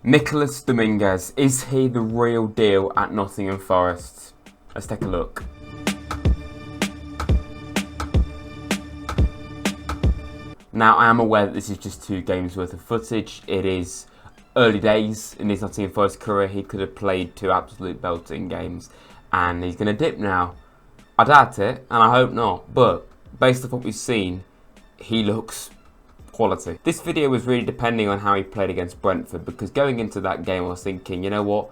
Nicolas Dominguez, is he the real deal at Nottingham Forest? Let's take a look. Now, I am aware that this is just 2 games worth of footage. It is early days in his Nottingham Forest career. He could have played 2 absolute belting games and he's going to dip now. I doubt it and I hope not, but based on what we've seen, he looks quality. This video was really depending on how he played against Brentford, because going into that game I was thinking, you know what,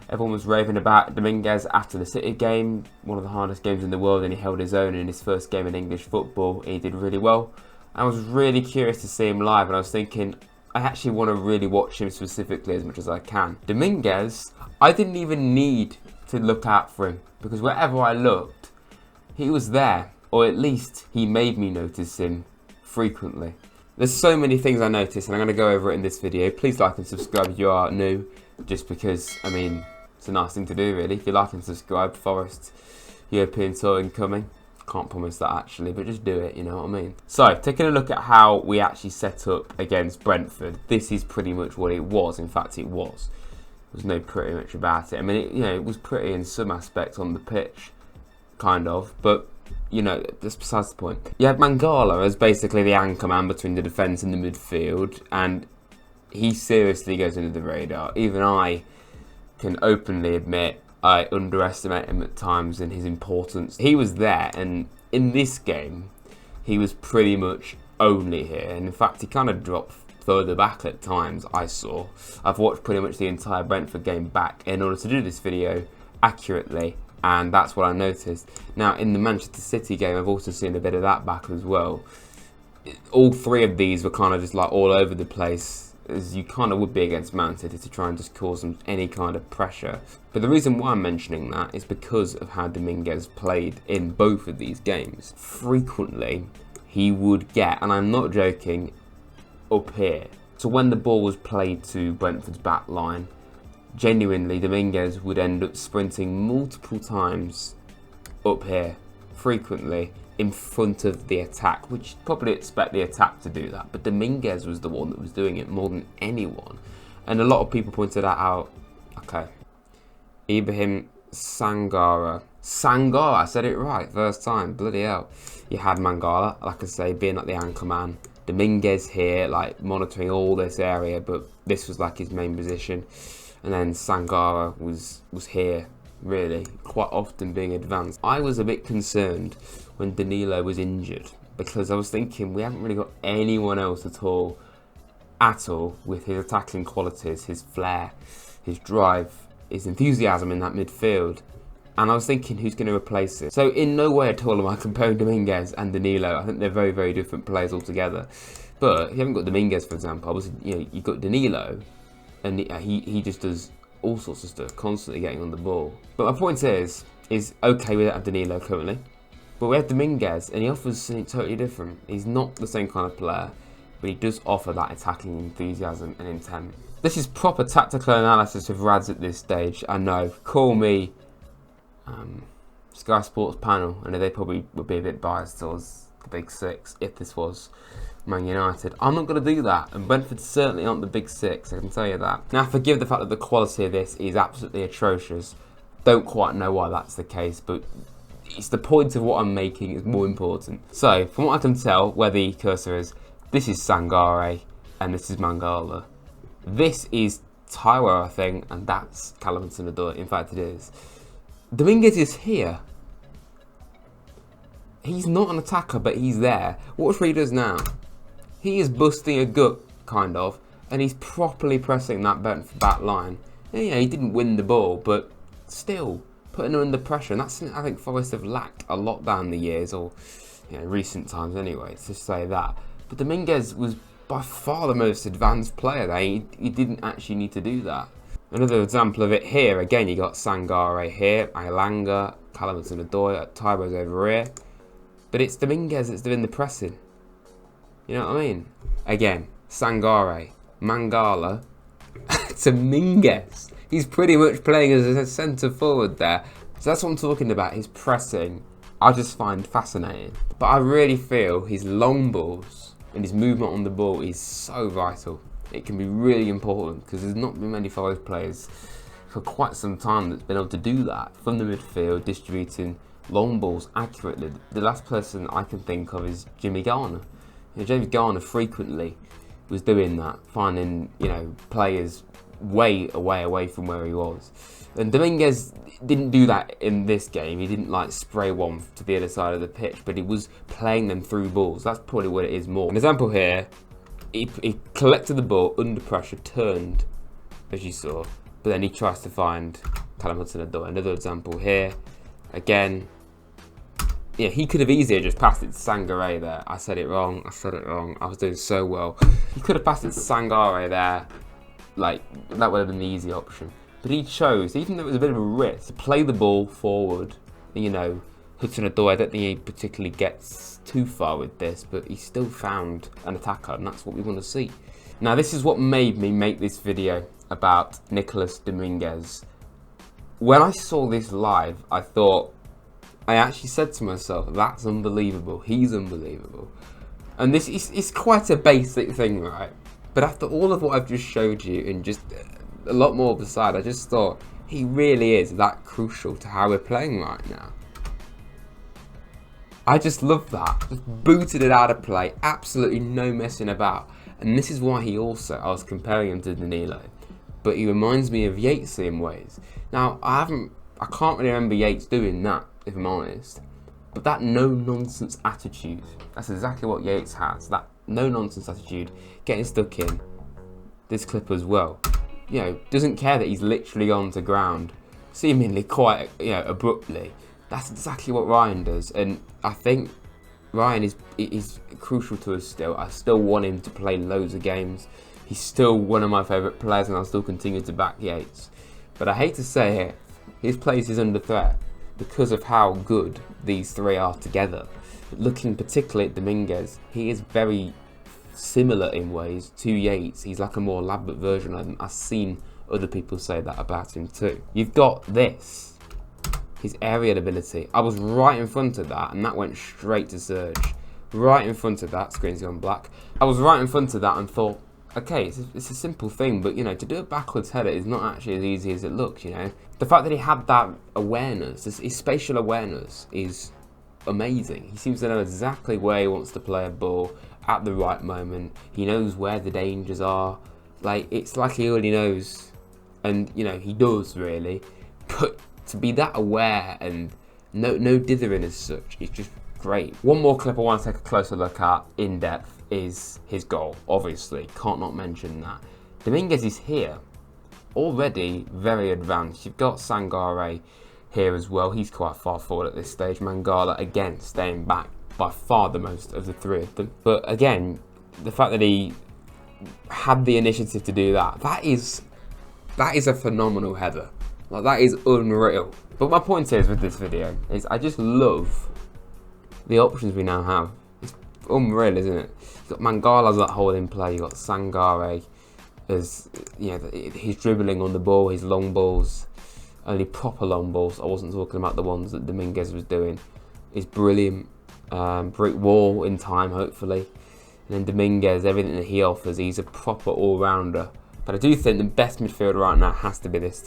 everyone was raving about Dominguez after the City game, one of the hardest games in the world, and he held his own in his first game in English football. He did really well. I was really curious to see him live and I was thinking, I actually want to really watch him specifically as much as I can. Dominguez, I didn't even need to look out for him, because wherever I looked, he was there, or at least he made me notice him frequently. There's so many things I noticed and I'm going to go over it in this video. Please like and subscribe if you are new, just because, I mean, it's a nice thing to do really. If you like and subscribe, Forest European tour incoming. Can't promise that actually, but just do it, you know what I mean. So, taking a look at how we actually set up against Brentford, this is pretty much what it was. In fact, it was. There's no pretty much about it. I mean, it was pretty in some aspects on the pitch, kind of, but you know, that's besides the point. You had Mangala as basically the anchor man between the defence and the midfield, and he seriously goes under the radar. Even I can openly admit I underestimate him at times in his importance. He was there, and in this game, he was pretty much only here. And in fact, he kind of dropped further back at times, I saw. I've watched pretty much the entire Brentford game back in order to do this video accurately, and that's what I noticed. Now, in the Manchester City game, I've also seen a bit of that back as well. All 3 of these were kind of just like all over the place, as you kind of would be against Man City, to try and just cause them any kind of pressure. But the reason why I'm mentioning that is because of how Dominguez played in both of these games. Frequently, he would get, and I'm not joking, up here. So when the ball was played to Brentford's back line, genuinely Dominguez would end up sprinting multiple times up here, frequently in front of the attack, which you'd probably expect the attack to do that, but Dominguez was the one that was doing it more than anyone. And a lot of people pointed that out. Okay, Ibrahim Sangara, I said it right first time, bloody hell. You had Mangala, like I say, being like the anchor man, Dominguez here, like monitoring all this area, but this was like his main position. And then Sangara was here, really, quite often being advanced. I was a bit concerned when Danilo was injured, because I was thinking we haven't really got anyone else at all with his attacking qualities, his flair, his drive, his enthusiasm in that midfield. And I was thinking, who's going to replace it? So in no way at all am I comparing Dominguez and Danilo. I think they're very, very different players altogether. But you haven't got Dominguez, for example. Obviously, you've got Danilo, and he just does all sorts of stuff, constantly getting on the ball. But my point is okay, we don't have Danilo currently, but we have Dominguez, and he offers something totally different. He's not the same kind of player, but he does offer that attacking enthusiasm and intent. This is proper tactical analysis of Rads at this stage. I know, call me Sky Sports panel, and they probably would be a bit biased towards the Big Six if this was Man United. I'm not going to do that, and Brentford certainly aren't the Big Six, I can tell you that. Now, forgive the fact that the quality of this is absolutely atrocious. Don't quite know why that's the case, but it's the point of what I'm making is more important. So, from what I can tell, where the cursor is, this is Sangare, and this is Mangala. This is Taiwo, I think, and that's Calamansanador. In fact, it is. Dominguez is here. He's not an attacker, but he's there. Watch what he does now. He is busting a gut, kind of, and he's properly pressing that back line. Yeah, he didn't win the ball, but still putting her under pressure, and that's something I think Forest have lacked a lot down the years, or recent times anyway, to say that. But Dominguez was by far the most advanced player there. He didn't actually need to do that. Another example of it here, again, you got Sangare here, Ailanga, Calamansanador, Taiwo's over here. But it's Dominguez that's doing the pressing. You know what I mean? Again, Sangare, Mangala, Dominguez. He's pretty much playing as a centre forward there. So that's what I'm talking about, his pressing. I just find fascinating. But I really feel his long balls and his movement on the ball is so vital. it can be really important, because there's not been many Forest players for quite some time that's been able to do that from the midfield, distributing long balls accurately. The last person I can think of is Jimmy Garner. James Garner frequently was doing that, finding players way away from where he was. And Dominguez didn't do that in this game. He didn't like spray one to the other side of the pitch, but he was playing them through balls. That's probably what it is more. An example here, he collected the ball under pressure, turned, as you saw, but then he tries to find Callum Hudson-Odoi. Another example here, again, yeah, he could have easily just passed it to Sangare there. I said it wrong. I was doing so well. He could have passed it to Sangare there. Like, that would have been the easy option. But he chose, even though it was a bit of a risk, to play the ball forward. Hudson-Odoi, I don't think he particularly gets too far with this, but he still found an attacker, and that's what we want to see. Now, this is what made me make this video about Nicolas Dominguez. When I saw this live, I actually said to myself, that's unbelievable. He's unbelievable. And this is quite a basic thing, right? But after all of what I've just showed you and just a lot more beside, I just thought he really is that crucial to how we're playing right now. I just love that. Just booted it out of play. Absolutely no messing about. And this is why I was comparing him to Danilo. But he reminds me of Yates in ways. Now, I can't really remember Yates doing that, if I'm honest. But that no-nonsense attitude, that's exactly what Yates has. That no-nonsense attitude, getting stuck in. This clip as well. Doesn't care that he's literally on to ground, seemingly quite, abruptly. That's exactly what Ryan does. And I think Ryan is crucial to us still. I still want him to play loads of games. He's still one of my favourite players, and I'll still continue to back Yates. But I hate to say it, his place is under threat because of how good these three are together. Looking particularly at Dominguez, he is very similar in ways to Yates. He's like a more elaborate version of him. I've seen other people say that about him too. You've got this, his aerial ability. I was right in front of that, and that went straight to Serge. Right in front of that, screen's gone black. I was right in front of that and thought, okay, it's a simple thing, but to do a backwards header is not actually as easy as it looks. The fact that he had that awareness, his spatial awareness, is amazing. He seems to know exactly where he wants to play a ball at the right moment. He knows where the dangers are. It's like he already knows, and he does really. But to be that aware and no dithering as such, it's just great. One more clip I want to take a closer look at in depth is his goal. Obviously, can't not mention that. Dominguez is here, already very advanced. You've got Sangare here as well. He's quite far forward at this stage. Mangala, again, staying back by far the most of the three of them. But again, the fact that he had the initiative to do that is a phenomenal header. That is unreal. But my point is with this video is I just love the options we now have. It's unreal, isn't it? You've got Mangala as that holding play. You've got Sangare as he's dribbling on the ball, his long balls, only proper long balls. I wasn't talking about the ones that Dominguez was doing. Is brilliant. Brick wall in time, hopefully. And then Dominguez, everything that he offers, he's a proper all-rounder. But I do think the best midfielder right now has to be these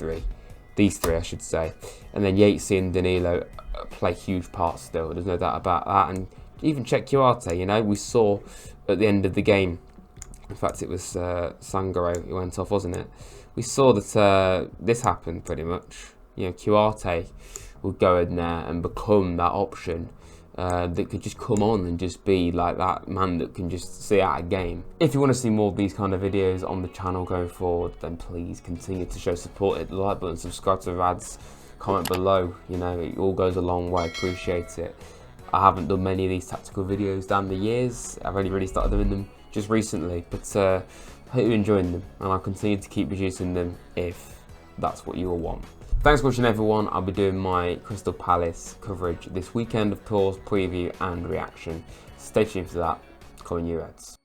three, I should say. And then Yates and Danilo play huge parts still. There's no doubt about that. And even check Chiarte, we saw at the end of the game. In fact, it was Sangare who went off, wasn't it? We saw that this happened pretty much. Chiarte would go in there and become that option. That could just come on and just be like that man that can just see out a game. If you want to see more of these kind of videos on the channel going forward, then please continue to show support. Hit the like button, subscribe to Rads, comment below. It all goes a long way. Appreciate it. I haven't done many of these tactical videos down the years. I've only really started doing them just recently, but I hope you're enjoying them, and I'll continue to keep producing them if that's what you all want. Thanks for watching, everyone. I'll be doing my Crystal Palace coverage this weekend, of course, preview and reaction. Stay tuned for that. Calling you Reds.